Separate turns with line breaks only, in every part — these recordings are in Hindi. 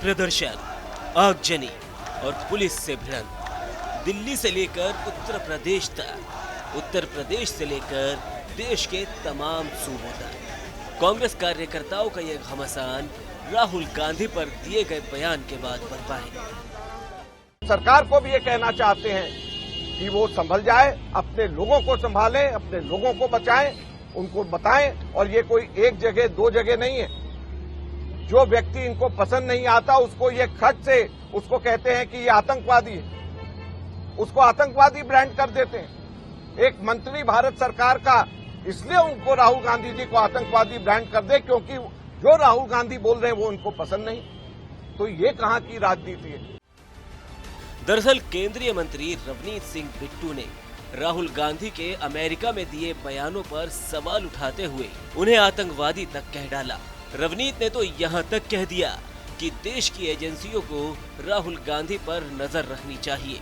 प्रदर्शन, आगजनी और पुलिस से भिड़ंत। दिल्ली से लेकर उत्तर प्रदेश तक, उत्तर प्रदेश से लेकर देश के तमाम सूबों तक कांग्रेस कार्यकर्ताओं का यह घमासान राहुल गांधी पर दिए गए बयान के बाद बरपा है।
सरकार को भी ये कहना चाहते हैं कि वो संभल जाए, अपने लोगों को संभालें, अपने लोगों को बचाएं, उनको बताएं। और ये कोई एक जगह दो जगह नहीं है। जो व्यक्ति इनको पसंद नहीं आता उसको ये खट से उसको कहते हैं कि ये आतंकवादी है, उसको आतंकवादी ब्रांड कर देते हैं। एक मंत्री भारत सरकार का इसलिए उनको राहुल गांधी जी को आतंकवादी ब्रांड कर दे क्योंकि जो राहुल गांधी बोल रहे हैं वो उनको पसंद नहीं। तो ये कहां की राजनीति है?
दरअसल केंद्रीय मंत्री रवनीत सिंह बिट्टू ने राहुल गांधी के अमेरिका में दिए बयानों पर सवाल उठाते हुए उन्हें आतंकवादी तक कह डाला। रवनीत ने तो यहाँ तक कह दिया कि देश की एजेंसियों को राहुल गांधी पर नजर रखनी चाहिए।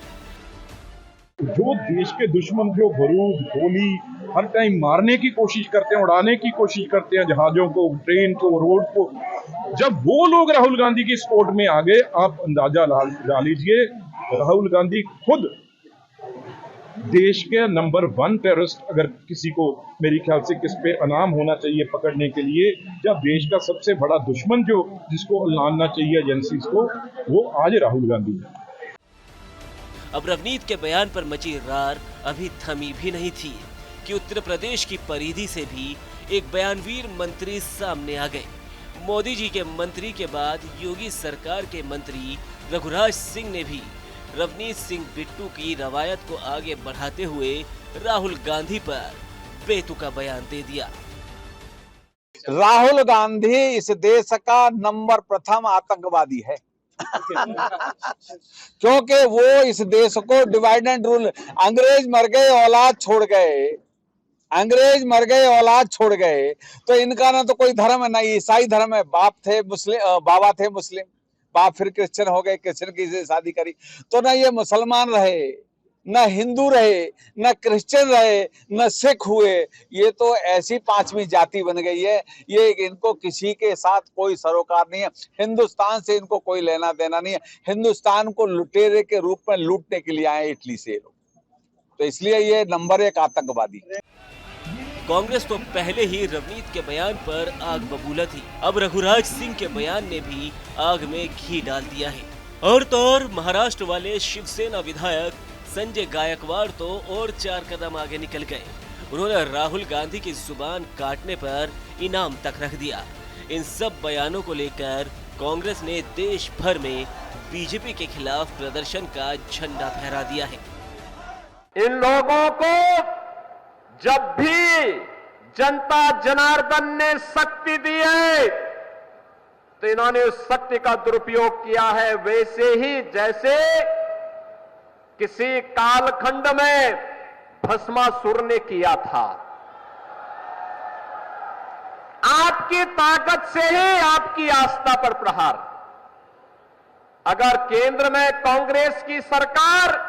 जो देश के दुश्मन जो बारूद गोली हर टाइम मारने की कोशिश करते हैं, उड़ाने की कोशिश करते हैं जहाजों को, ट्रेन को, रोड को, जब वो लोग राहुल गांधी की सपोर्ट में आ गए, आप अंदाजा लगा लीजिए राहुल गांधी खुद देश के नंबर 1 टेररिस्ट, अगर किसी को मेरे ख्याल से किस पे इनाम होना चाहिए पकड़ने के लिए, जब देश का सबसे बड़ा दुश्मन जो जिसको लाना चाहिए एजेंसीज को, वो आज राहुल गांधी है।
अब रवनीत के बयान पर मची रार अभी थमी भी नहीं थी कि उत्तर प्रदेश की परिधि से भी एक बयानवीर मंत्री सामने आ गए। मोदी जी के मंत्री के बाद योगी सरकार के मंत्री रघुराज सिंह ने भी रवनीत सिंह बिट्टू की रवायत को आगे बढ़ाते हुए राहुल गांधी पर बेतुका बयान दे दिया।
राहुल गांधी इस देश का नंबर 1 आतंकवादी है क्योंकि वो इस देश को डिवाइड एंड रूल, अंग्रेज मर गए औलाद छोड़ गए, अंग्रेज मर गए औलाद छोड़ गए, तो इनका ना तो कोई धर्म है ना ईसाई धर्म है। बाप थे मुस्लिम, बाबा थे मुस्लिम, बाप फिर क्रिश्चियन हो गए, क्रिश्चियन की से शादी करी, तो ना ये मुसलमान रहे, न हिंदू रहे, न क्रिश्चियन रहे, न सिख हुए। ये तो ऐसी 5वीं जाति बन गई है। ये इनको किसी के साथ कोई सरोकार नहीं है, हिंदुस्तान से इनको कोई लेना देना नहीं है। हिंदुस्तान को लुटेरे के रूप में लूटने के लिए आए इटली से लोग, तो इसलिए ये नंबर 1 आतंकवादी।
कांग्रेस तो पहले ही रवनीत के बयान पर आग बबूला थी, अब रघुराज सिंह के बयान ने भी आग में घी डाल दिया है। और तो और महाराष्ट्र वाले शिवसेना विधायक संजय गायकवाड़ तो और 4 कदम आगे निकल गए। उन्होंने राहुल गांधी की जुबान काटने पर इनाम तक रख दिया। इन सब बयानों को लेकर कांग्रेस ने देश भर में बीजेपी के खिलाफ प्रदर्शन का झंडा फहरा दिया है।
इन लोगों को जब भी जनता जनार्दन ने शक्ति दी है तो इन्होंने उस शक्ति का दुरुपयोग किया है, वैसे ही जैसे किसी कालखंड में भस्मासुर ने किया था। आपकी ताकत से ही आपकी आस्था पर प्रहार। अगर केंद्र में कांग्रेस की सरकार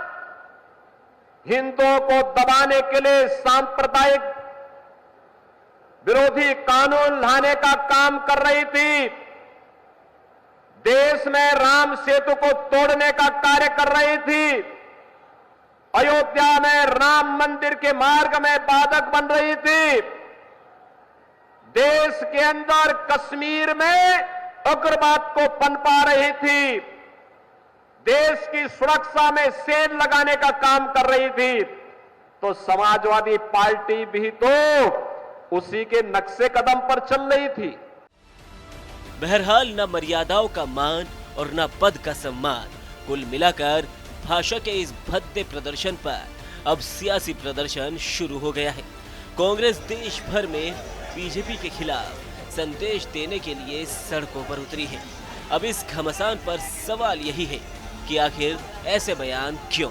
हिंदुओं को दबाने के लिए सांप्रदायिक विरोधी कानून लाने का काम कर रही थी, देश में राम सेतु को तोड़ने का कार्य कर रही थी, अयोध्या में राम मंदिर के मार्ग में बाधक बन रही थी, देश के अंदर कश्मीर में उग्रवाद को पनपा रही थी, देश की सुरक्षा में सेल लगाने का काम कर रही थी, तो समाजवादी पार्टी भी तो उसी के नक्शे कदम पर चल रही थी।
बहरहाल न मर्यादाओं का मान और न पद का सम्मान, कुल मिलाकर भाषा के इस भद्दे प्रदर्शन पर अब सियासी प्रदर्शन शुरू हो गया है। कांग्रेस देश भर में बीजेपी के खिलाफ संदेश देने के लिए सड़कों पर उतरी है। अब इस घमासान पर सवाल यही है कि आखिर ऐसे बयान क्यों?